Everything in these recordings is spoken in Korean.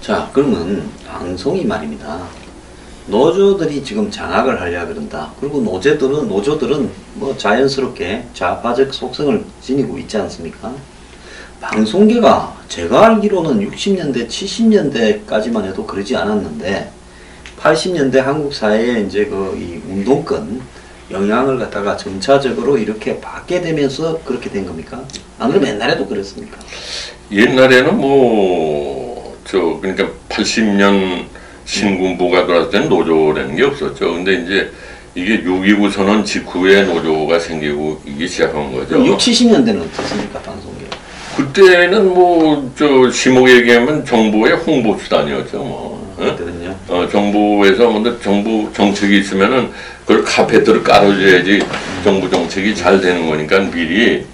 자, 그러면 방송이 말입니다. 노조들이 지금 장악을 하려고 그런다. 그리고 노조들은 뭐 자연스럽게 좌파적 속성을 지니고 있지 않습니까? 방송계가 제가 알기로는 60년대, 70년대까지만 해도 그러지 않았는데 80년대 한국 사회에 이제 그 이 운동권 영향을 갖다가 점차적으로 이렇게 받게 되면서 그렇게 된 겁니까? 안 그러면 옛날에도 그랬습니까? 옛날에는 그러니까 80년 신군부가 들어왔을 때는 노조라는 게 없었죠. 근데 이제 이게 6.29 선언 직후에 노조가 생기고 이게 시작한 거죠. 60, 70년대는 어떻습니까, 방송계? 그때는 심하게 얘기하면 정부의 홍보 수단이었죠. 그때는요? 정부에서 먼저 정부 정책이 있으면은 그걸 카페트를 깔아줘야지 정부 정책이 잘 되는 거니까 미리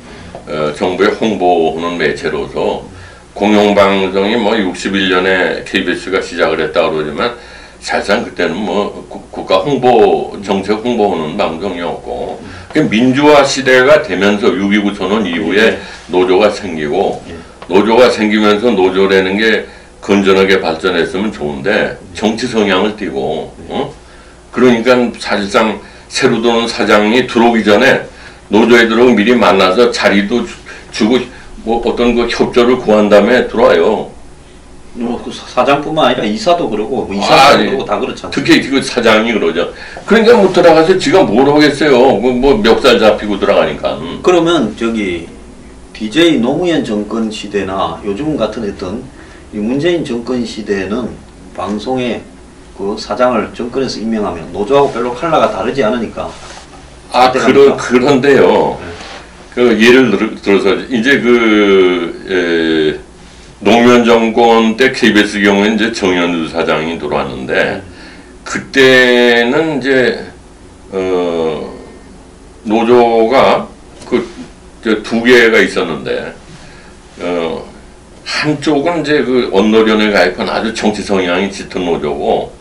정부의 홍보하는 매체로서 공영방송이 61년에 KBS가 시작을 했다 그러지만 사실상 그때는 국가 홍보 정책 홍보하는 방송이었고 민주화 시대가 되면서 6.29 선언 이후에 노조가 생기고 노조가 생기면서 노조라는 게 건전하게 발전했으면 좋은데 정치 성향을 띠고 그러니까 사실상 새로 들어온 사장이 들어오기 전에 노조에 들어오고 미리 만나서 자리도 주고 어떤 그 협조를 구한 다음에 들어와요. 그 사장뿐만 아니라 이사도 그러고 이사도 그러고 다 그렇잖아요. 특히 그 사장이 그러죠. 그러니까 못 들어가서 지가 뭘 하겠어요. 멱살 잡히고 들어가니까. 그러면 DJ 노무현 정권 시대나 요즘 같은 어떤 문재인 정권 시대에는 방송에 그 사장을 정권에서 임명하면 노조하고 별로 컬러가 다르지 않으니까. 그런데요. 예를 들어서 이제 노무현 정권 때 KBS 경우에 이제 정현우 사장이 들어왔는데 그때는 이제 노조가 두 개가 있었는데 한쪽은 이제 언노련에 가입한 아주 정치 성향이 짙은 노조고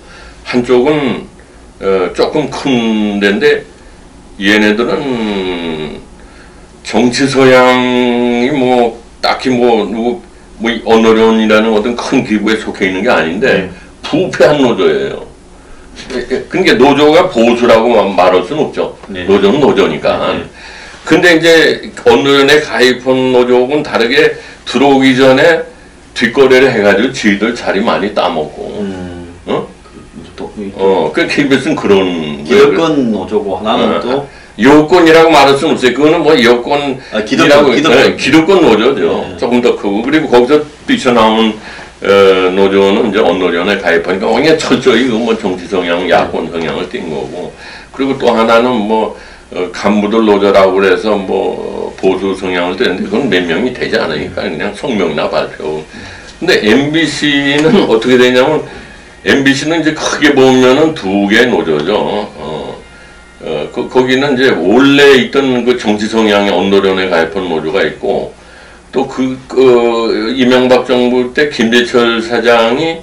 한쪽은 조금 큰 데인데 얘네들은 정치 성향이 딱히 언노련이라는 어떤 큰 기구에 속해 있는 게 아닌데 부패한 노조예요. 그러니까 노조가 보수라고 말할 수는 없죠. 노조는 노조니까. 근데 이제 언노련에 가입한 노조하고는 다르게 들어오기 전에 뒷거래를 해가지고 지들 자리 많이 따먹고. 그 KBS는 그런. 기득권 노조고 하나는 또. 여권이라고 말할 수는 없어요. 그거는 여권이라고 기득권 노조죠. 조금 더 크고 그리고 거기서 뛰쳐나온 노조는 이제 언노련에 가입하니까 그냥 철저히 정치 성향, 야권 성향을 띈 거고 그리고 또 하나는 간부들 노조라고 그래서 보수 성향을 띠는데 그건 몇 명이 되지 않으니까 그냥 성명이나 발표. 근데 MBC는 어떻게 되냐면 MBC는 이제 크게 보면은 두 개의 노조죠. 거기는 이제 원래 있던 그 정치 성향의 언노련에 가입한 노조가 있고 또 이명박 정부 때 김재철 사장이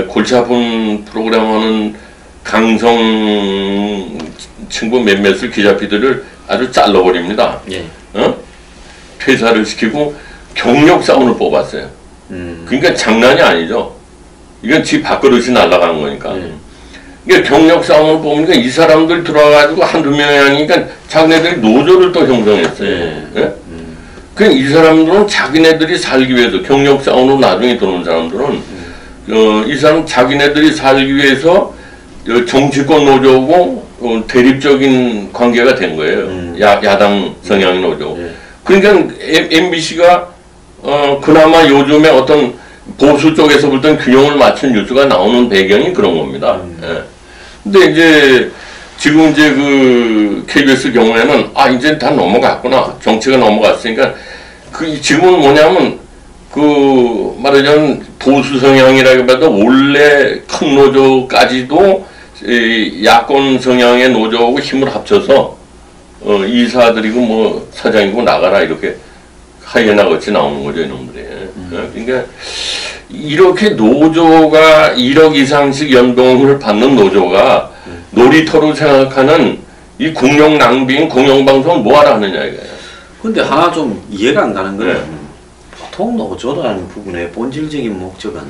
골치 아픈 프로그램 하는 강성 친구 몇몇을 기자피들을 아주 잘라버립니다. 퇴사를 시키고 경력사원을 뽑았어요. 그러니까 장난이 아니죠. 이건 지 밥그릇이 날아간 거니까. 그러니까 경력사원을 뽑으니까 이 사람들 들어와가지고 한두 명이 아니니까 자기네들이 노조를 또 형성했어요. 그러니까 이 사람들은 자기네들이 살기 위해서 경력사원으로 나중에 들어온 사람들은 이 사람 자기네들이 살기 위해서 정치권 노조고 대립적인 관계가 된 거예요. 야당 성향의 노조. 그러니까 MBC가 그나마 요즘에 어떤 보수 쪽에서부터 균형을 맞춘 뉴스가 나오는 배경이 그런 겁니다. 근데 이제 지금 이제 KBS 경우에는 이제 다 넘어갔구나. 정치가 넘어갔으니까 지금은 뭐냐면 말하자면 보수 성향이라기보다 원래 큰 노조까지도 야권 성향의 노조하고 힘을 합쳐서 이사들이고 사장이고 나가라 이렇게 하이에나 같이 나오는 거죠, 이놈들이. 그러니까 이렇게 노조가 1억 이상씩 연봉을 받는 노조가 놀이터로 생각하는 이 공영 낭비인 공영방송을 뭐하러 하느냐 이거예요. 근데 하나 좀 이해가 안 가는 거는 보통 노조라는 부분의 본질적인 목적은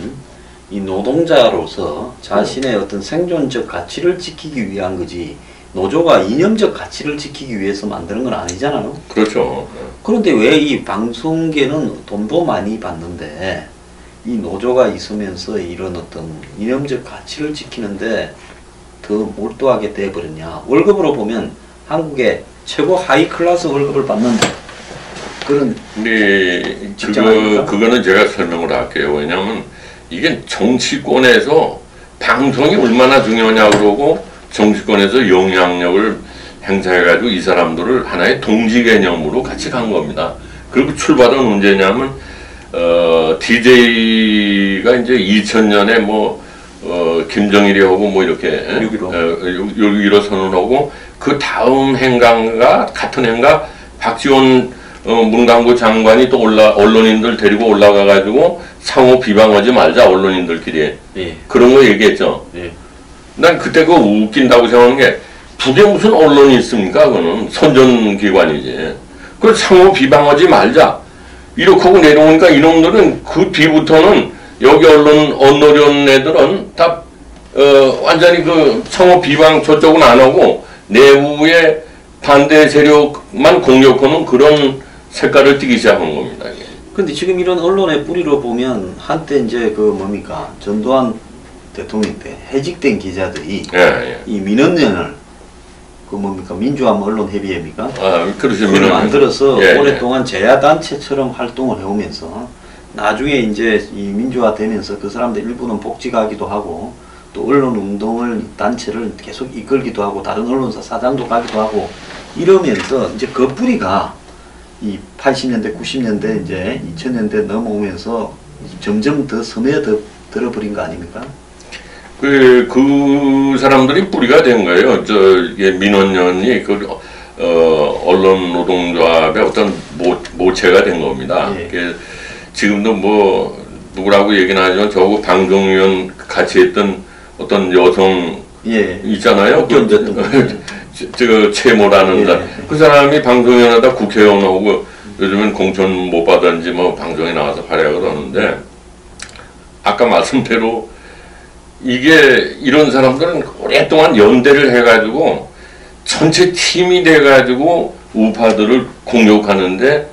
이 노동자로서 자신의 어떤 생존적 가치를 지키기 위한 거지 노조가 이념적 가치를 지키기 위해서 만드는 건 아니잖아요. 그렇죠. 그런데 왜 이 방송계는 돈도 많이 받는데 이 노조가 있으면서 이런 어떤 이념적 가치를 지키는데 더 몰두하게 돼버렸냐. 월급으로 보면 한국의 최고 하이 클래스 월급을 받는 그런 근데 직장 아닙니까? 그거는 제가 설명을 할게요. 왜냐하면 이게 정치권에서 방송이 얼마나 중요하냐 그러고 정치권에서 영향력을 행사해가지고 이 사람들을 하나의 동지 개념으로 같이 간 겁니다. 그리고 출발은 언제냐면 DJ가 이제 2000년에 김정일이 하고 뭐 이렇게 6.15 선언하고 그 다음 행간과 같은 행가 박지원 문광부 장관이 또 언론인들 데리고 올라가가지고 상호 비방하지 말자 언론인들끼리 예. 그런 거 얘기했죠. 예. 난 그때 그거 웃긴다고 생각하는 게 북에 무슨 언론이 있습니까? 그거는 선전기관이지. 그걸 상호 비방하지 말자 이렇게 하고 내려오니까 이놈들은 그 뒤부터는 여기 언론연 애들은 다 완전히 그 상호 비방 저쪽은 안 하고 내부의 반대 세력만 공격하는 그런 색깔을 띠기 시작한 겁니다. 이게. 근데 지금 이런 언론의 뿌리로 보면 한때 이제 그 뭡니까 전두환 대통령 때 해직된 기자들이 예. 이 민원연을 그 뭡니까 민주화 언론협의회입니까? 그렇죠. 그걸 만들어서 예, 오랫동안 제야단체처럼 활동을 해오면서 나중에 이제 이 민주화되면서 그 사람들 일부는 복직하기도 하고 또 언론 운동을 단체를 계속 이끌기도 하고 다른 언론사 사장도 가기도 하고 이러면서 이제 그 뿌리가 이 80년대 90년대 이제 2000년대 넘어오면서 점점 더 스며들어 버린 거 아닙니까? 그 사람들이 뿌리가 된 거예요. 이게 민원연이 언론 노동조합의 어떤 모체가 된 겁니다. 예. 지금도 누구라고 얘기는 하지만 저하고 방송위원 같이 했던 어떤 여성 있잖아요. 저 최모라는 사람. 그 사람이 방송위원하다 국회의원 오고 요즘은 공천 못 받았는지 방송에 나와서 활약을 하는데 아까 말씀대로 이게 이런 사람들은 오랫동안 연대를 해가지고 전체 팀이 돼가지고 우파들을 공격하는데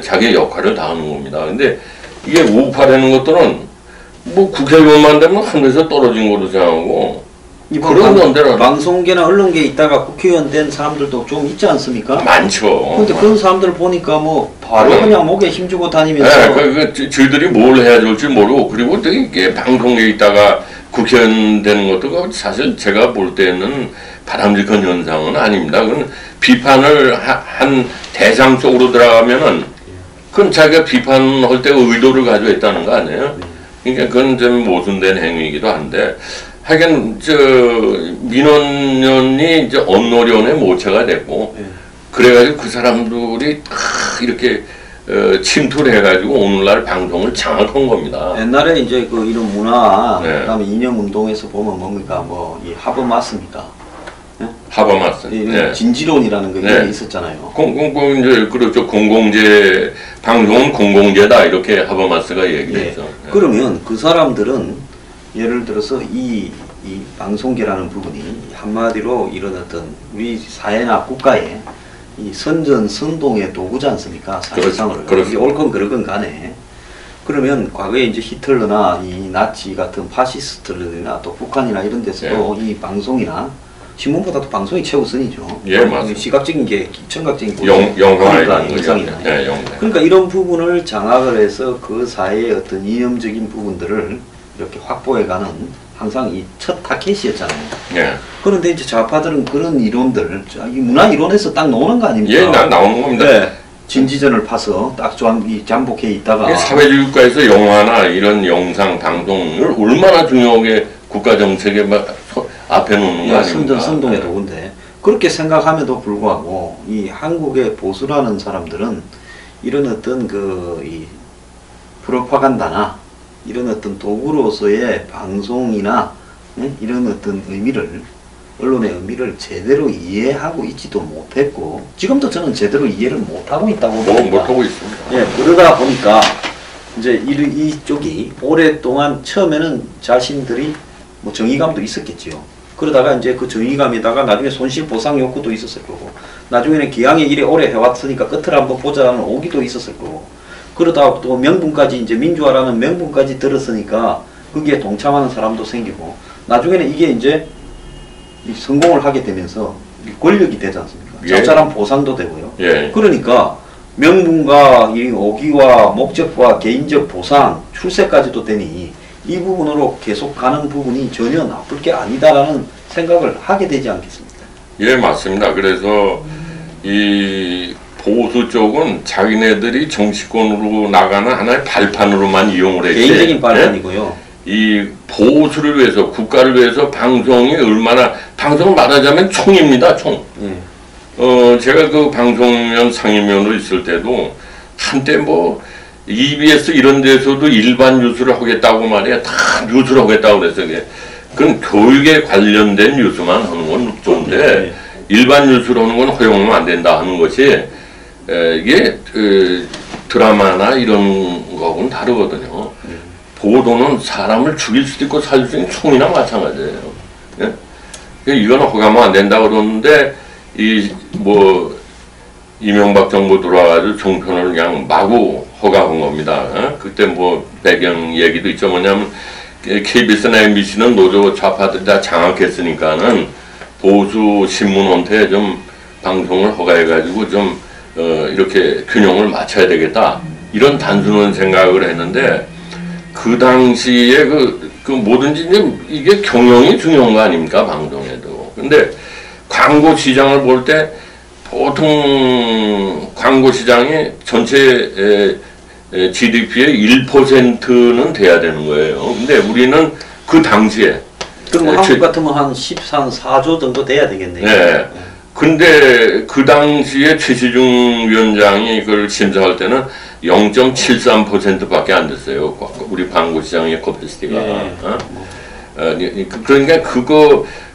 자기의 역할을 다하는 겁니다. 근데 이게 우파라는 것들은 국회의원만 되면 하늘에서 떨어진 거로 생각하고 그런 연대를 방송계나 언론계에 있다가 국회의원 된 사람들도 좀 있지 않습니까? 많죠. 근데 그런 사람들 보니까 바로 그냥 목에 힘주고 다니면서 저희들이 뭘 해야 될지 모르고 그리고 또 이게 방송계에 있다가 국회의원 되는 것도 사실 제가 볼 때는 바람직한 현상은 아닙니다. 그건 비판을 한 대상 속으로 들어가면은 그건 자기가 비판할 때 의도를 가지고 했다는 거 아니에요? 그러니까 그건 좀 모순된 행위이기도 한데 하여간 민원연이 이제 언론연의 모체가 됐고 그래가지고 그 사람들이 이렇게 침투를 해가지고 오늘날 방송을 장악한 겁니다. 옛날에 이제 이런 문화, 그다음에 네. 이념 운동에서 보면 뭡니까 이 하버마스입니까? 하버마스. 진지론이라는 게 있었잖아요. 이제 그렇죠. 공공재 방송은 공공재다 이렇게 하버마스가 얘기했죠. 그러면 그 사람들은 예를 들어서 이 방송계라는 부분이 한마디로 이런 어떤 우리 사회나 국가의 이 선전선동의 도구지 않습니까? 사실상으로. 그렇죠. 옳건 그르건 간에. 그러면 과거에 이제 히틀러나 이 나치 같은 파시스트들이나 또 북한이나 이런 데서도 이 방송이나 신문보다도 방송이 최우선이죠. 맞습니다. 시각적인 게 청각적인 영상이나. 그러니까 이런 부분을 장악을 해서 그 사회의 어떤 이념적인 부분들을 이렇게 확보해가는 항상 이 첫 타켓이었잖아요. 그런데 이제 좌파들은 그런 이론들, 이 문화 이론에서 딱 나오는 거 아닙니까? 나오는 겁니다. 진지전을 파서 딱 잠복해 있다가 사회주의 국가에서 영화나 이런 영상 방송을 얼마나 중요하게 국가 정책에 앞에 놓는 거 아닙니까? 선동의 도구인데 그렇게 생각함에도 불구하고 이 한국의 보수라는 사람들은 이런 어떤 이 프로파간다나 이런 어떤 도구로서의 방송이나 이런 어떤 언론의 의미를 제대로 이해하고 있지도 못했고 지금도 저는 제대로 이해를 못하고 있다고 봅니다. 못하고 있습니다. 그러다 보니까 이제 이쪽이 오랫동안 처음에는 자신들이 뭐 정의감도 있었겠지요. 그러다가 이제 그 정의감에다가 나중에 손실 보상 욕구도 있었을 거고, 나중에는 기왕에 일에 오래 해왔으니까 끝을 한번 보자라는 오기도 있었을 거고, 그러다가 또 명분까지 이제 민주화라는 명분까지 들었으니까 거기에 동참하는 사람도 생기고, 나중에는 이게 이제 성공을 하게 되면서 권력이 되지 않습니까? 예. 적절한 보상도 되고요. 예. 그러니까 명분과 이 오기와 목적과 개인적 보상, 출세까지도 되니 이 부분으로 계속 가는 부분이 전혀 나쁠 게 아니다라는 생각을 하게 되지 않겠습니까? 예, 맞습니다. 그래서 이 보수 쪽은 자기네들이 정치권으로 나가는 하나의 발판으로만 이용을 했지. 개인적인 발판이고요. 이 보수를 위해서, 국가를 위해서 방송이 얼마나, 방송 말하자면 총입니다, 총. 제가 그 방송위원 상임위원으로 있을 때도 한때 뭐 EBS 이런 데서도 일반 뉴스를 하겠다고 말이야. 다 뉴스를 하겠다고 그랬어요. 그건 교육에 관련된 뉴스만 하는 건 좋은데 일반 뉴스로 하는 건 허용하면 안 된다 하는 것이 이게 드라마나 이런 거하고는 다르거든요. 보도는 사람을 죽일 수도 있고 살릴 수 있는 총이나 마찬가지예요. 예? 이거는 허가하면 안 된다 그러는데 뭐 이명박 정부 들어와가지고 종편을 그냥 마구 허가한 겁니다. 어? 그때 뭐 배경 얘기도 있죠. 뭐냐면 KBS나 MBC는 노조 좌파들 다 장악했으니까는 보수 신문한테 좀 방송을 허가해가지고 좀 이렇게 균형을 맞춰야 되겠다. 이런 단순한 생각을 했는데 그 당시에 그 뭐든지 이게 경영이 중요한 거 아닙니까? 방송에도. 근데 광고 시장을 볼 때 보통 광고 시장이 전체 GDP의 1%는 돼야 되는 거예요. 근데 우리는 그 당시에 그럼 한국 같으면 한 14조 정도 돼야 되겠네요. 네. 근데 그 당시에 최시중 위원장이 그걸 심사할 때는 0.73%밖에 안 됐어요. 우리 광고 시장의 커패시티가. 예. 그러니까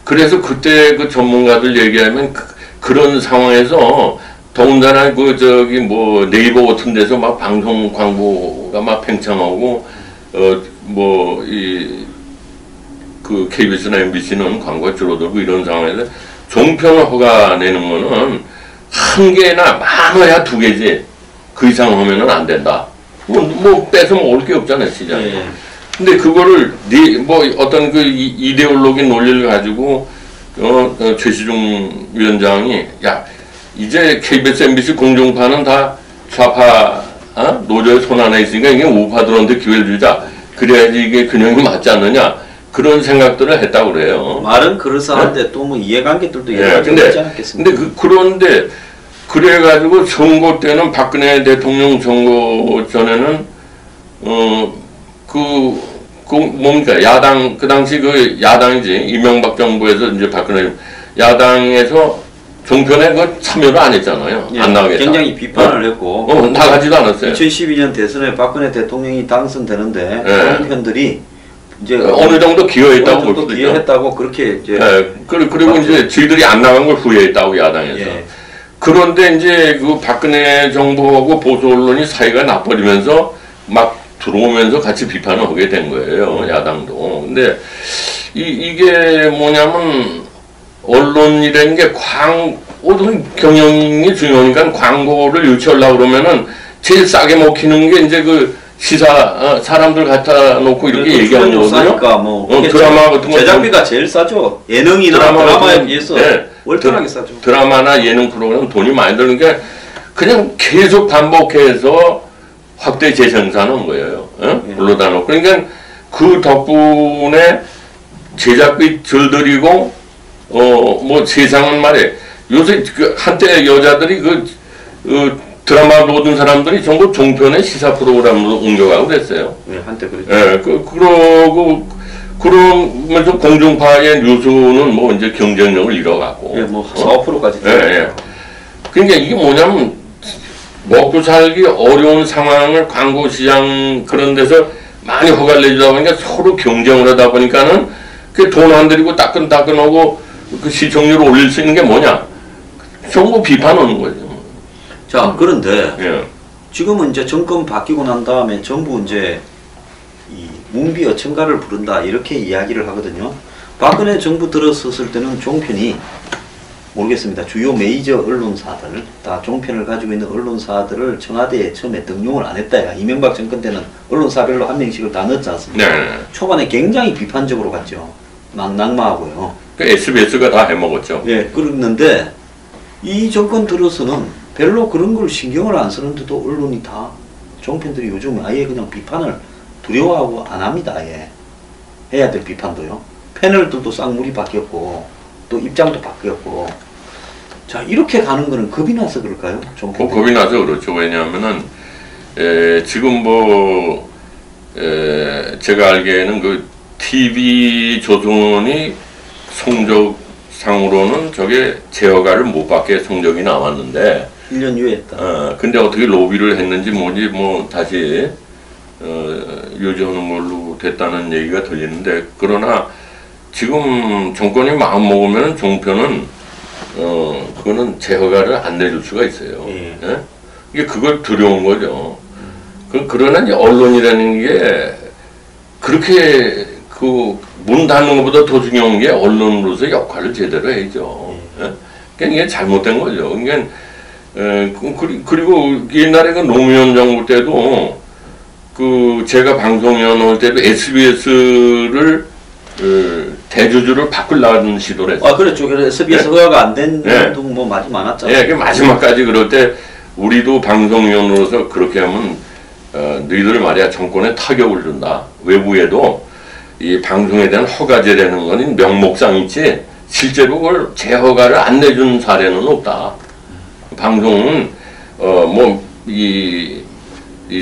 그래서 그때 그 전문가들 얘기하면 그런 상황에서 더군다나 뭐 네이버 같은 데서 막 방송 광고가 막 팽창하고 그 KBS나 MBC는 광고가 줄어들고 이런 상황에서 종편을 허가 내는 거는 한 개나 많아야 두 개지 그 이상 하면은 안 된다. 뭐 뺏어 먹을 게 없잖아요 시장에. 예. 근데 그거를 뭐 어떤 그 이데올로기 논리를 가지고 최시중 위원장이 야 이제 KBS, MBC 공중파는 다 좌파 노조의 손 안에 있으니까 이게 우파 들어오는데 기회를 주자. 그래야지 이게 균형이 맞지 않느냐. 그런 생각들을 했다고 그래요. 말은 그럴싸한데 네? 또 뭐 이해관계들도 예, 여러 가지 있지 않겠습니까? 근데 그런데 그래가지고 선거 때는 박근혜 대통령 선거 전에는 뭡니까 야당 그 당시 그 야당이지 이명박 정부에서 이제 박근혜 야당에서 종편에 그 참여를 안 했잖아요. 예, 안 나가겠다. 굉장히 비판을 했고 나가지도 않았어요. 2012년 대선에 박근혜 대통령이 당선되는데 종편들이 이제 어느 정도 기여했다고 볼 수도 있죠. 기여했다고 그렇게 이제 그리고 맞죠. 이제 저희들이 안 나간 걸 후회했다고 야당에서. 예. 그런데 이제 그 박근혜 정부하고 보수 언론이 사이가 나빠지면서 막 들어오면서 같이 비판을 하게 된 거예요. 야당도. 근데 이게 뭐냐면 언론이라는 게 경영이 중요하니까 광고를 유치하려고 그러면은 제일 싸게 먹히는 게 이제 그 시사 사람들 갖다 놓고 이렇게 얘기하는 거거든요. 뭐 드라마 같은 거 제작비가 제일 싸죠. 예능이나 드라마에 비해서 네. 월등하게 싸죠. 드라마나 예능 프로그램 돈이 많이 드는 게 그냥 계속 반복해서 확대 재생산한 거예요. 불러다 놓고. 그러니까 그 덕분에 제작비 덜 들이고 뭐 세상은 말이에요. 요새 그 한때 여자들이 드라마 모든 사람들이 전부 종편의 시사 프로그램으로 옮겨가고 그랬어요. 네, 한때 그랬죠. 예, 그러면서 공중파의 뉴스는 뭐 이제 경쟁력을 잃어가고. 예, 뭐 4, 5%까지. 예. 그러니까 이게 뭐냐면 먹고 살기 어려운 상황을 광고 시장 그런 데서 많이 허가를 내주다 보니까 서로 경쟁을 하다 보니까는 그 돈 안 들이고 따끈따끈하고 그 시청률을 올릴 수 있는 게 뭐냐? 전부 비판하는 거죠. 자, 그런데 예. 지금은 이제 정권 바뀌고 난 다음에 전부 이제 이 문비어천가를 부른다 이렇게 이야기를 하거든요. 박근혜 정부 들어섰을 때는 종편이 모르겠습니다. 주요 메이저 언론사들 다 종편을 가지고 있는 언론사들을 청와대에 처음에 등용을 안 했다. 이명박 정권 때는 언론사별로 한 명씩을 다 넣었지 않습니까? 네. 초반에 굉장히 비판적으로 갔죠. 막 낙마하고요. 그 SBS가 다 해먹었죠. 예, 그랬는데 이 정권 들어서는 별로 그런 걸 신경을 안 쓰는데도 언론이 다 종편들이 요즘 아예 그냥 비판을 두려워하고 안 합니다. 아예 해야 될 비판도요. 패널들도 쌍물이 바뀌었고 또 입장도 바뀌었고 자 이렇게 가는 거는 겁이 나서 그럴까요? 겁이 나서 그렇죠. 왜냐하면은 지금 제가 알기에는 그 TV 조선이 성적상으로는 저게 제어가를 못 받게 성적이 나왔는데 1년 유예했다. 근데 어떻게 로비를 했는지 뭐지 뭐 다시 유지하는 걸로 됐다는 얘기가 들리는데 그러나 지금 정권이 마음 먹으면 종편은 그거는 제허가를 안 내줄 수가 있어요. 예. 예? 이게 그걸 두려운 거죠. 그러나 이제 언론이라는 게 그렇게 그 문 닫는 것보다 더 중요한 게 언론으로서 역할을 제대로 해야죠. 예? 그러니까 이게 잘못된 거죠. 그러니까 그리고 옛날에 그 노무현 정부 때도 그 제가 방송위원 할 때도 SBS를 대주주를 바꾸려는 시도를 했어요. 아 그렇죠. 그래서 SBS 허가가 안 된 것도 뭐 많았잖아요. 예, 그 마지막까지 그럴 때 우리도 방송위원으로서 그렇게 하면 너희들 말이야 정권에 타격을 준다. 외부에도 이 방송에 대한 허가제라는 건 명목상 있지 실제로 그걸 재허가를 안 내준 사례는 없다. 방송은 이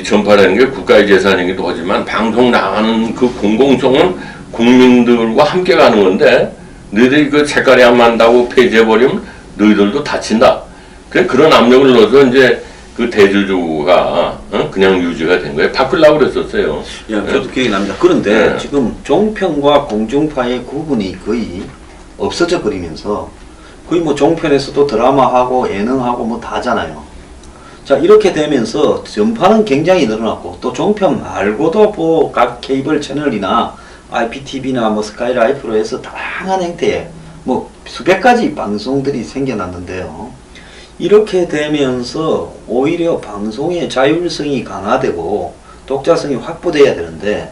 전파라는 게 국가의 재산이기도 하지만 방송 나가는 그 공공성은 국민들과 함께 가는 건데 너희들이 그 색깔이 안 맞다고 폐지해버리면 너희들도 다친다. 그런 압력을 넣어서 이제 그 대주주가 그냥 유지가 된 거예요. 바꾸려고 그랬었어요. 예, 저도 기억이 납니다. 그런데 지금 종편과 공중파의 구분이 거의 없어져 버리면서 거의 뭐 종편에서도 드라마하고 예능하고 뭐 다 하잖아요. 자 이렇게 되면서 전파는 굉장히 늘어났고 또 종편 말고도 뭐 각 케이블 채널이나 IPTV나 뭐 스카이라이프로 해서 다양한 형태의 뭐 수백 가지 방송들이 생겨났는데요. 이렇게 되면서 오히려 방송의 자율성이 강화되고 독자성이 확보돼야 되는데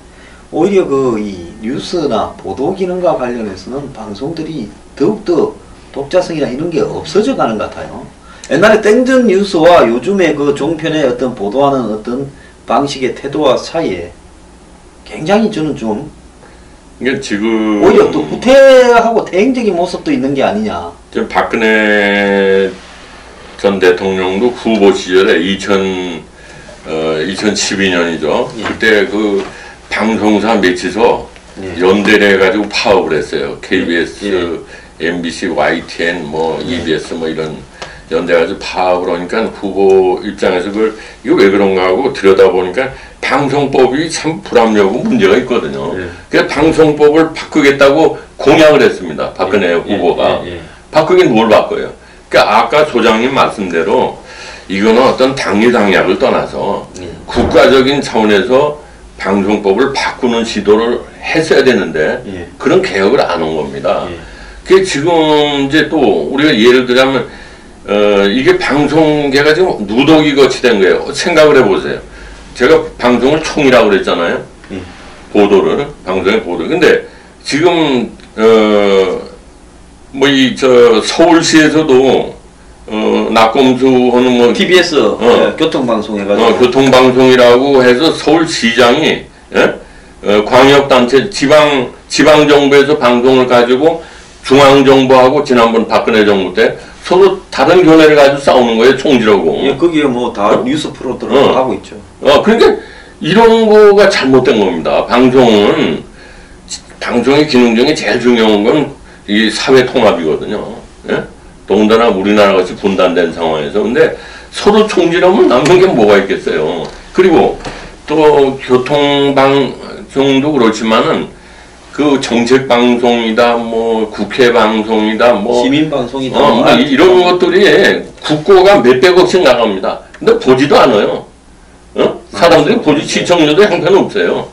오히려 그 이 뉴스나 보도 기능과 관련해서는 방송들이 더욱더 독자성이나 이런 게 없어져 가는 것 같아요. 옛날에 땡전 뉴스와 요즘에 그 종편의 어떤 보도하는 어떤 방식의 태도와 사이에 굉장히 저는 좀 이게 지금 오히려 또 후퇴하고 퇴행적인 모습도 있는 게 아니냐. 지금 박근혜 전 대통령도 후보 시절에 2012년이죠. 예. 그때 그 방송사 매치소 예. 연대를 해가지고 파업을 했어요. KBS, 예. MBC, YTN, 뭐 EBS 뭐 이런 연대가지고 파업을 하니까 후보 입장에서 이거 왜 그런가 하고 들여다보니까 방송법이 참 불합리하고 문제가 있거든요. 예. 그래서 방송법을 바꾸겠다고 공약을 했습니다. 박근혜 후보가. 바꾸긴 뭘 바꿔요? 그러니까 아까 소장님 말씀대로 이거는 어떤 당리당략을 떠나서 국가적인 차원에서 방송법을 바꾸는 시도를 했어야 되는데 그런 개혁을 안 한 겁니다. 그게 지금 이제 또 우리가 예를 들자면 이게 방송계가 지금 누더기 거치된 거예요. 생각을 해보세요. 제가 방송을 총이라고 그랬잖아요. 보도를 방송의 보도. 근데 지금 서울시에서도 낙검수하는 뭐 TBS 교통방송 해가지고 교통방송이라고 해서 서울시장이 광역단체 지방정부에서 방송을 가지고 중앙정부하고 지난번 박근혜 정부 때 서로 다른 견해를 가지고 싸우는 거예요. 총질하고. 예, 거기에 뭐 다 뉴스 프로들을 하고 있죠. 그러니까 이런 거가 잘못된 겁니다. 방송의 기능 중에 제일 중요한 건 이 사회 통합이거든요. 예? 더군다나 우리나라 같이 분단된 상황에서. 근데 서로 총질하면 남는 게 뭐가 있겠어요. 그리고 또 교통방송도 그렇지만은 그 정책방송이다, 뭐 국회방송이다, 뭐 시민방송이다. 이런 것들이 국고가 몇백억씩 나갑니다. 근데 보지도 않아요. 사람들이 보지 시청률도 형편없어요.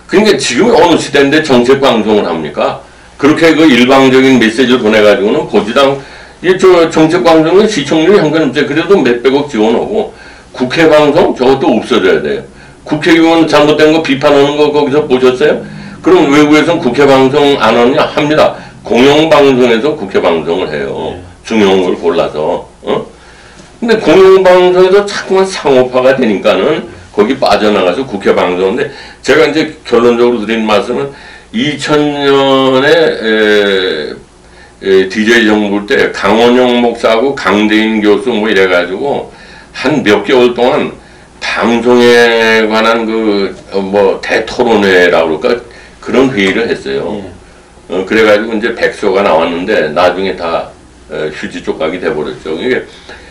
그러니까 지금 어느 시대인데 정책 방송을 합니까? 그렇게 그 일방적인 메시지를 보내가지고는 보지당 이저 정책 방송은 시청률이 형편없어요. 그래도 몇백억 지원하고 국회 방송 저것도 없어져야 돼요. 국회의원 잘못된 거 비판하는 거 거기서 보셨어요? 그럼 외국에서는 국회 방송 안 하느냐? 합니다. 공영방송에서 국회 방송을 해요. 중요한 걸 골라서. 근데 공영방송에서 자꾸만 상업화가 되니까는 거기 빠져나가서 국회 방송인데 제가 이제 결론적으로 드린 말씀은 2000년에 DJ 정부 때 강원영 목사하고 강대인 교수 뭐 이래가지고 한 몇 개월 동안 방송에 관한 그 뭐 대토론회라고 그럴까 그런 회의를 했어요. 그래가지고 이제 백서가 나왔는데 나중에 다 휴지 조각이 돼버렸죠. 이게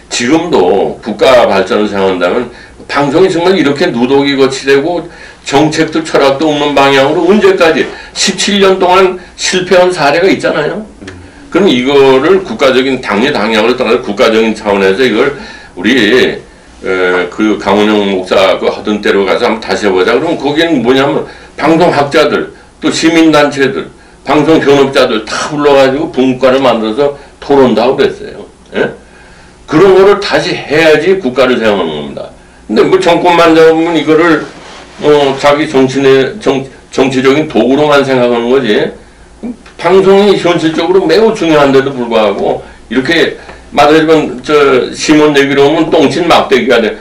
지금도 국가 발전을 생각한다면 방송이 정말 이렇게 누더기 거치되고 정책도 철학도 없는 방향으로 언제까지 17년 동안 실패한 사례가 있잖아요. 그럼 이거를 국가적인 당략을 떠나서 국가적인 차원에서 이걸 우리 그 강원영 목사 그 하던 때로 가서 한번 다시 해보자. 그럼 거기는 뭐냐면 방송학자들 또 시민단체들 방송 현업자들 다 불러가지고 분과를 만들어서 토론도 하고 그랬어요. 예? 그런 거를 다시 해야지 국가를 세우는 겁니다. 근데 뭐 정권만 잡으면 이거를 자기 정치적인 도구로만 생각하는 거지. 방송이 현실적으로 매우 중요한데도 불구하고 이렇게 말하자면 저 심원 내기로 하면 똥친 막대기가 돼.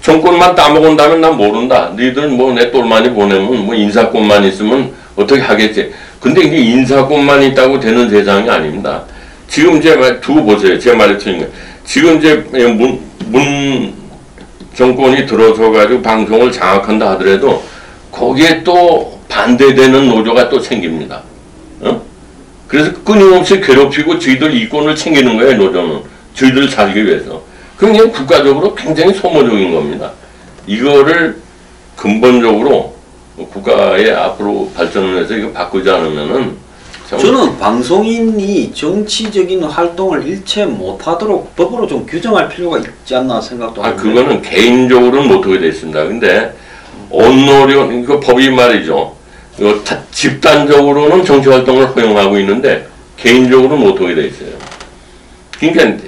정권만 따먹은다면 난 모른다. 너희들 뭐 내 똘마니 보내면 뭐 인사권만 있으면 어떻게 하겠지. 근데 이게 인사권만 있다고 되는 세상이 아닙니다. 지금 이제 두고 보세요. 제 말이 틀린 거예요. 지금 이제 문 정권이 들어서 가지고 방송을 장악한다 하더라도 거기에 또 반대되는 노조가 또 생깁니다. 그래서 끊임없이 괴롭히고 저희들 이권을 챙기는 거예요. 노조는. 저희들 살기 위해서. 그럼 이게 국가적으로 굉장히 소모적인 겁니다. 이거를 근본적으로 국가의 앞으로 발전을 해서 이거 바꾸지 않으면은 저는 방송인이 정치적인 활동을 일체 못하도록 법으로 좀 규정할 필요가 있지 않나 생각도 하는데. 그거는 개인적으로는 못하게 돼 있습니다. 근데 언론료 이거 법이 말이죠. 집단적으로는 정치활동을 허용하고 있는데 개인적으로는 못하게 돼 있어요. 그러니까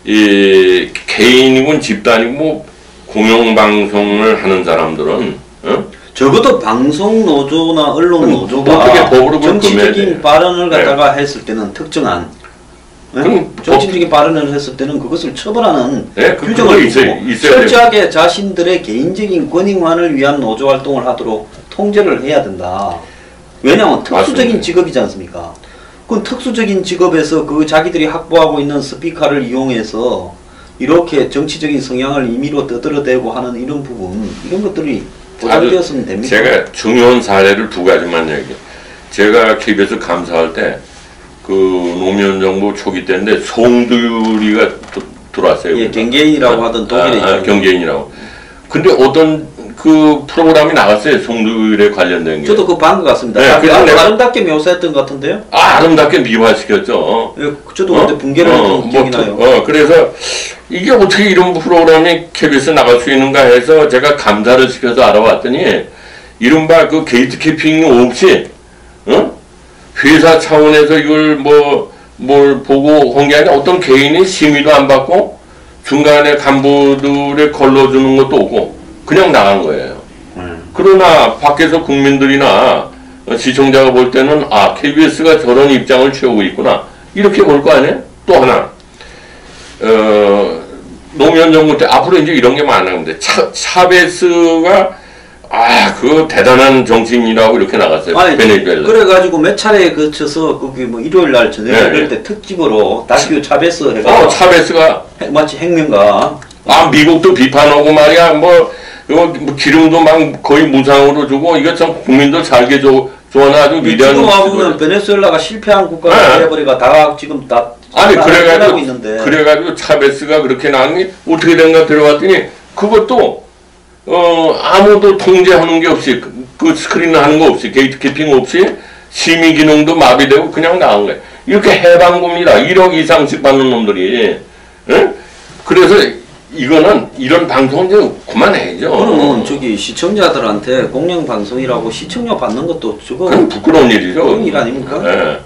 이 개인이군 집단이고 뭐 공영방송을 하는 사람들은 적어도 방송 노조나 언론 노조가 정치적인 발언을 갖다가 했을 때는 특정한 정치적인 발언을 했을 때는 그것을 처벌하는 규정을 두고 철저하게 자신들의 개인적인 권익만을 위한 노조 활동을 하도록 통제를 해야 된다. 왜냐하면 특수적인 직업이지 않습니까? 그 특수적인 직업에서 그 자기들이 확보하고 있는 스피커를 이용해서 이렇게 정치적인 성향을 임의로 떠들어대고 하는 이런 부분, 이런 것들이 보장되었으면 됩니다. 제가 중요한 사례를 두 가지만 얘기해요. 제가 KBS 감사할 때 그 노무현 정부 초기 때인데 송두리가 들어왔어요. 예, 경계인이라고 하던 독일의 경계인이라고. 근데 어떤 그 프로그램이 나갔어요. 송두리에 관련된 게. 저도 그거 본 것 같습니다. 네, 아름답게 묘사했던 것 같은데요? 아름답게 미화시켰죠. 예, 저도 그때 붕괴를 했던 기억이 나요. 그래서 이게 어떻게 이런 프로그램이 KBS에 나갈 수 있는가 해서 제가 감사를 시켜서 알아봤더니 이른바 그 게이트키핑 없이 회사 차원에서 이걸 뭘 보고 한 게 아니라 어떤 개인이 심의도 안 받고 중간에 간부들의 걸러주는 것도 없고 그냥 나간 거예요. 그러나 밖에서 국민들이나 시청자가 볼 때는 KBS가 저런 입장을 취하고 있구나 이렇게 볼 거 아니에요? 또 하나 노무현 정부 때 앞으로 이제 이런 게 많았는데 차베스가 그 대단한 정치인이라고 이렇게 나갔어요. 베네수엘라. 그래가지고 몇 차례에 거쳐서 거기 뭐 일요일 날 저녁에 그럴 때 특집으로 다큐 차베스 해가 차베스가 마치 핵명가. 미국도 비판하고 말이야 뭐 기름도 막 거의 무상으로 주고 이거 참 국민들 살게 좋아하는 아주 위대한. 지금 와보면 베네수엘라가 실패한 국가가 되어버리가 다 지금 다. 그래가지고 차베스가 그렇게 나왔니 어떻게 된가 들어봤더니 그것도 아무도 통제하는 게 없이 그 스크린 하는 거 없이 게이트키핑 없이 심의 기능도 마비되고 그냥 나온 거예요. 이렇게 해방봅니다. 1억 이상씩 받는 놈들이. 그래서 이거는 이런 방송은 이제 그만해야죠. 그러면 저기 시청자들한테 공영방송이라고 시청료 받는 것도 그건 부끄러운 일이죠. 그런 일 아닙니까? 예.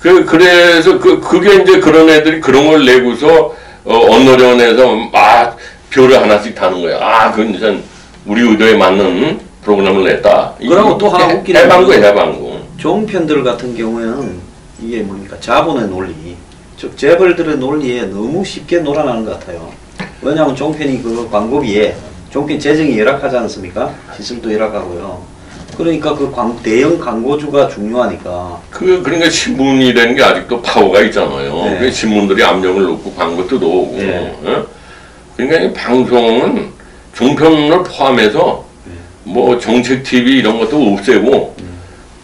그래서 그게 이제 그런 애들이 그런 걸 내고서 언론에서 막 표를 하나씩 타는 거야. 아, 그건 이제 우리 의도에 맞는 프로그램을 냈다. 그리고 또 하나 웃기는 해방구. 종편들 같은 경우에는 이게 뭡니까? 자본의 논리, 즉 재벌들의 논리에 너무 쉽게 놀아나는 것 같아요. 왜냐하면 종편이 그 광고비에 종편 재정이 열악하지 않습니까? 시설도 열악하고요. 그러니까 그 대형 광고주가 중요하니까. 그러니까 신문이라는 게 아직도 파워가 있잖아요. 네. 그 신문들이 압력을 넣고 광고 뜯어오고. 네. 어? 그러니까 이 방송은 종편을 포함해서 뭐 정책 TV 이런 것도 없애고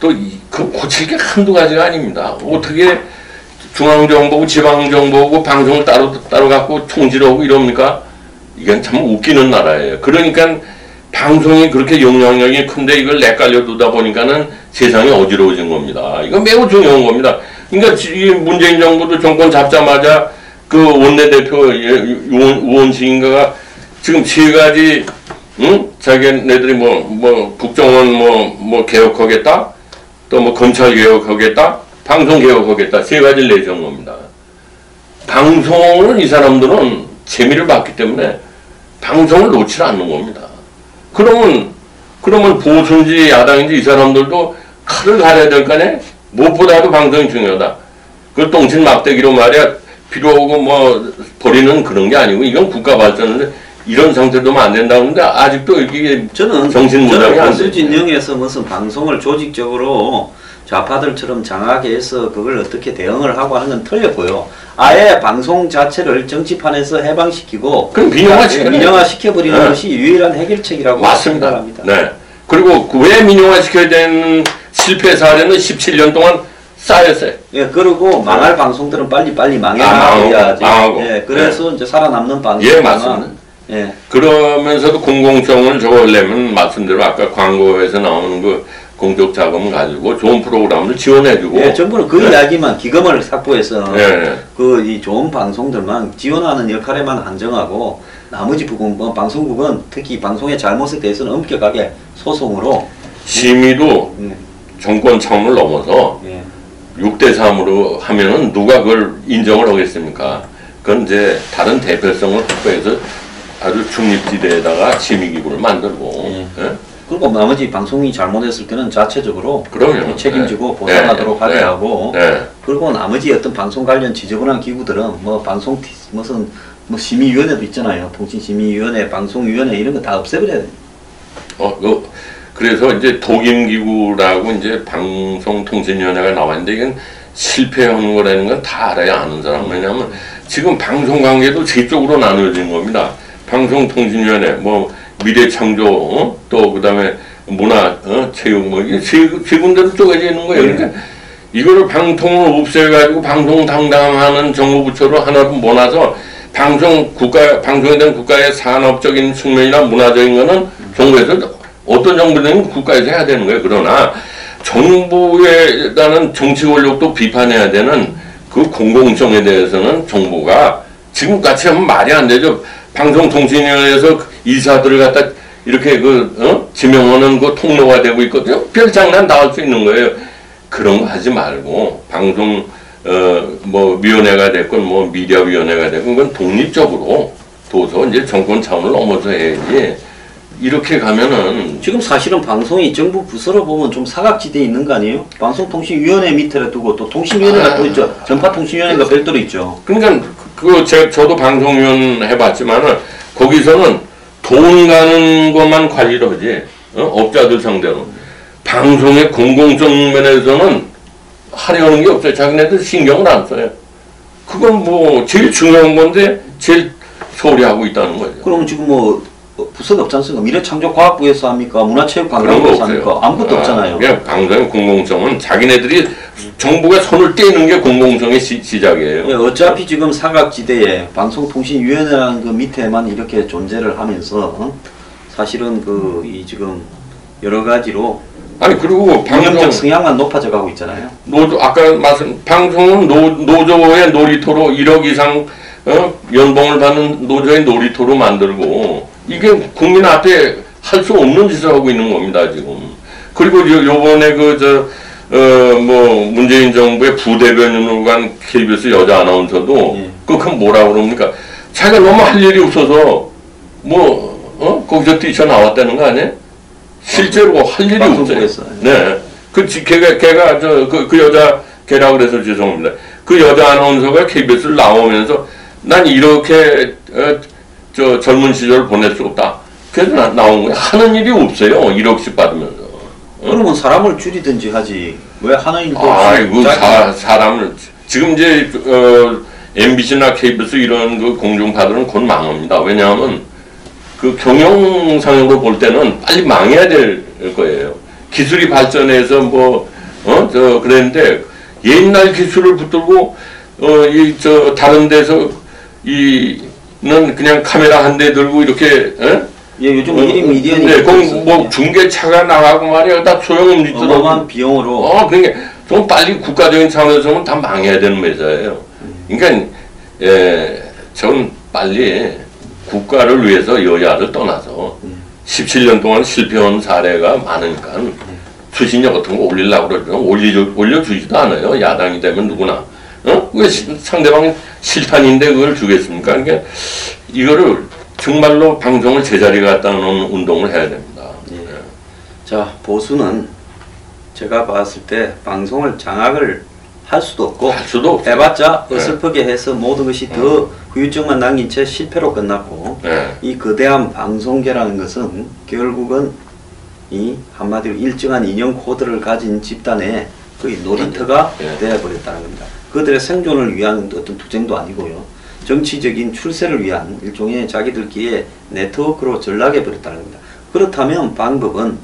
또 그 고칠 게 한두 가지가 아닙니다. 어떻게 중앙정보고 지방정보고 방송을 따로 갖고 총질하고 이럽니까? 이건 참 웃기는 나라예요. 그러니까 방송이 그렇게 영향력이 큰데 이걸 헷갈려 두다 보니까는 세상이 어지러워진 겁니다. 이건 매우 중요한 겁니다. 그러니까 이 문재인 정부도 정권 잡자마자 그 원내대표 우원식인가가 지금 세 가지, 응? 자기네들이 뭐 국정원 뭐 개혁하겠다, 또 뭐 검찰 개혁하겠다, 방송 개혁하겠다, 세 가지를 내세운 겁니다. 방송을 이 사람들은 재미를 봤기 때문에 방송을 놓지 않는 겁니다. 그러면 보수인지 야당인지 이 사람들도 칼을 갈아야 될 거 아니에요? 무엇보다도 방송이 중요하다. 그 똥친 막대기로 말이야 필요 없고 뭐 버리는 그런 게 아니고 이건 국가 발전인데 이런 상태도 안 된다고 하는데 아직도 이게 정신 무장이 안 되죠. 진영에서 무슨 방송을 조직적으로 좌파들처럼 장악해 해서 그걸 어떻게 대응을 하고 하는 건 틀렸고요. 아예 방송 자체를 정치판에서 해방시키고 그럼 민영화시켜버리는 것이 유일한 해결책이라고 맞습니다. 생각합니다. 네. 그리고 왜 민영화시켜야 되는 실패 사례는 17년 동안 쌓였어요. 예, 그리고 망할 방송들은 빨리 망해야지. 예, 그래서 이제 살아남는 방송. 예, 맞습니다. 예. 그러면서도 공공성을 저으려면 말씀대로 아까 광고에서 나오는 그 공적 자금을 가지고 좋은 프로그램을 지원해주고. 예, 정부는 그 이야기만 기금을 확보해서 예. 그 이 좋은 방송들만 지원하는 역할에만 한정하고 나머지 부분, 뭐 방송국은 특히 방송의 잘못에 대해서는 엄격하게 소송으로 심의도 정권 차원을 넘어서 6대3으로 하면은 누가 그걸 인정을 하겠습니까? 그건 이제 다른 대표성을 확보해서 아주 중립지대에다가 심의기구를 만들고. 예? 그리고 나머지 방송이 잘못했을 때는 자체적으로 그럼요. 책임지고 보상하도록 하게 하고 네. 그리고 나머지 어떤 방송 관련 지저분한 기구들은 뭐 방송 무슨 뭐 심의위원회도 있잖아요. 통신심의위원회, 방송위원회 이런 거 다 없애버려야 돼요. 그래서 이제 독임기구라고 이제 방송통신위원회가 나왔는데 이건 실패한 거라는 건 다 알아야 아는 사람. 왜냐하면 지금 방송관계도 세 쪽으로 나누어진 겁니다. 방송통신위원회, 뭐 미래창조, 또 그다음에 문화, 체육 뭐 이게 세 군데로 쪼개져 있는 거예요. 그러니까 이거를 방통을 없애가지고 방송 담당하는 정부부처로 하나로 모아서 방송에 대한 국가의 산업적인 측면이나 문화적인 거는 정부에서 어떤 정부든 국가에서 해야 되는 거예요. 그러나 정부에 대한 정치 권력도 비판해야 되는 그 공공성에 대해서는 정부가 지금같이 하면 말이 안 되죠. 방송통신위원회에서 이사들을 갖다 이렇게 지명하는 그 통로가 되고 있거든요. 별 장난 다 할 수 있는 거예요. 그런 거 하지 말고 방송 뭐 위원회가 됐건 뭐 미디어위원회가 됐건 그건 독립적으로 둬서 이제 정권 차원을 넘어서 해야지. 이렇게 가면은 지금 사실은 방송이 정부 부서로 보면 좀 사각지대에 있는 거 아니에요? 방송통신위원회 밑에 두고 또 통신위원회가 또 있죠. 전파통신위원회가 별도로 있죠. 그러니까 저도 방송위원 해봤지만은 거기서는 돈 가는 것만 관리를 하지 업자들 상대로 방송의 공공성 면에서는 하려는 게 없어요. 자기네들 신경을 안 써요. 그건 뭐 제일 중요한 건데 제일 소홀히 하고 있다는 거죠. 그럼 지금 뭐 부서가 없지 않습니까? 미래창조과학부에서 합니까? 문화체육관광부에서 합니까? 아무것도 없잖아요. 그냥 방송의 공공성은 자기네들이 정부가 손을 떼는 게 공공성의 시작이에요. 예, 어차피 지금 사각지대에 방송통신위원회라는 그 밑에만 이렇게 존재를 하면서 사실은 이 지금 여러 가지로 그리고 방송적 성향만 높아져 가고 있잖아요. 아까 방송은 노조의 놀이터로 1억 이상 연봉을 받는 노조의 놀이터로 만들고 이게 국민 앞에 할 수 없는 짓을 하고 있는 겁니다 지금. 그리고 요번에 뭐 문재인 정부의 부대변인으로 간 KBS 여자 아나운서도 그건 뭐라 그럽니까? 자기가 너무 할 일이 없어서 거기서 뛰쳐나왔다는 거 아니에요? 실제로 할 일이 없어요. 네. 걔가 그 여자 걔라 그래서 죄송합니다. 그 여자 아나운서가 KBS를 나오면서 난 이렇게 젊은 시절을 보낼 수 없다. 그래서 나온 거예요. 하는 일이 없어요. 1억씩 받으면서. 그러면 사람을 줄이든지 하지. 왜 하는 일도 없이. 아이고, 사람을. 지금 이제, MBC나 KBS 이런 그 공중파들은 곧 망합니다. 왜냐하면 그 경영상으로 볼 때는 빨리 망해야 될 거예요. 기술이 발전해서 그랬는데 옛날 기술을 붙들고, 다른 데서 는 그냥 카메라 한 대 들고 이렇게, 예, 요즘 1인 미디어니. 네, 뭐 중계차가 나가고 말이야. 다 소용없더라고. 어마어마한 비용으로. 그러니까 좀 빨리 국가적인 차원에서는 다 망해야 되는 회사예요. 그러니까 전 빨리 국가를 위해서 여야를 떠나서 17년 동안 실패한 사례가 많으니까 수신료 같은 거 올리려고 그러죠. 올려주지도 않아요. 야당이 되면 누구나. 왜 상대방 실탄인데 그걸 주겠습니까? 그러니까 이거를 정말로 방송을 제자리 갖다 놓은 운동을 해야 됩니다. 예. 자, 보수는 제가 봤을 때 방송을 장악을 할 수도 없고 해봤자 어설프게 해서 모든 것이 더 후유증만 남긴 채 실패로 끝났고 이 거대한 방송계라는 것은 결국은 이 한마디로 일정한 인형 코드를 가진 집단의 거의 놀이터가 되어버렸다는 겁니다. 그들의 생존을 위한 어떤 투쟁도 아니고요. 정치적인 출세를 위한 일종의 자기들끼리의 네트워크로 전락해버렸다는 겁니다. 그렇다면 방법은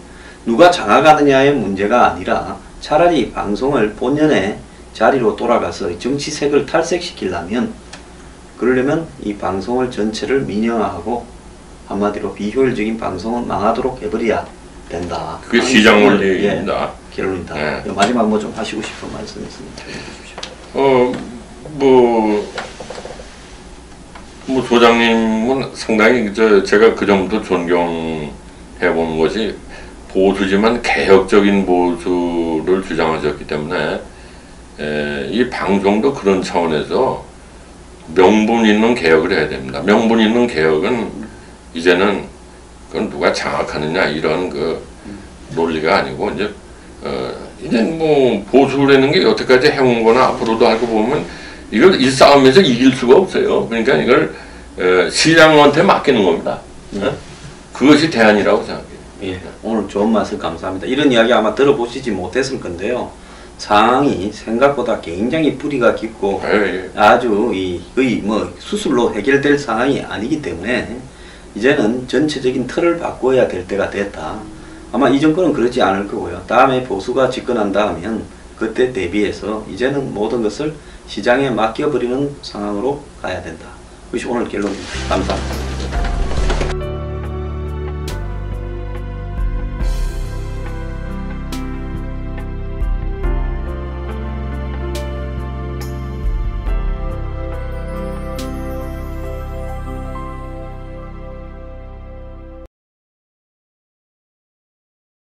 누가 장악하느냐의 문제가 아니라 차라리 방송을 본연의 자리로 돌아가서 정치색을 탈색시키려면 그러려면 이 방송을 전체를 민영화하고 한마디로 비효율적인 방송은 망하도록 해버려야 된다. 그게 시장 원리입니다. 결론이다. 마지막 뭐 좀 하시고 싶은 말씀 있습니다. 소장님은 상당히 제가 그 정도 존경해보는 것이 보수지만 개혁적인 보수를 주장하셨기 때문에 이 방송도 그런 차원에서 명분 있는 개혁을 해야 됩니다. 명분 있는 개혁은 이제는 그건 누가 장악하느냐 이런 그 논리가 아니고 이제 뭐 보수라는 게 여태까지 해온 거나 앞으로도 하고 보면 이걸 이 싸움에서 이길 수가 없어요. 그러니까 이걸 시장한테 맡기는 겁니다. 그것이 대안이라고 생각해요. 예, 오늘 좋은 말씀 감사합니다. 이런 이야기 아마 들어보시지 못했을 건데요. 상황이 생각보다 굉장히 뿌리가 깊고 아주 거의 뭐 수술로 해결될 상황이 아니기 때문에 이제는 전체적인 틀을 바꿔야 될 때가 됐다. 아마 이 정권은 그러지 않을 거고요. 다음에 보수가 집권한다 하면 그때 대비해서 이제는 모든 것을 시장에 맡겨버리는 상황으로 가야 된다. 그것이 오늘 결론입니다. 감사합니다.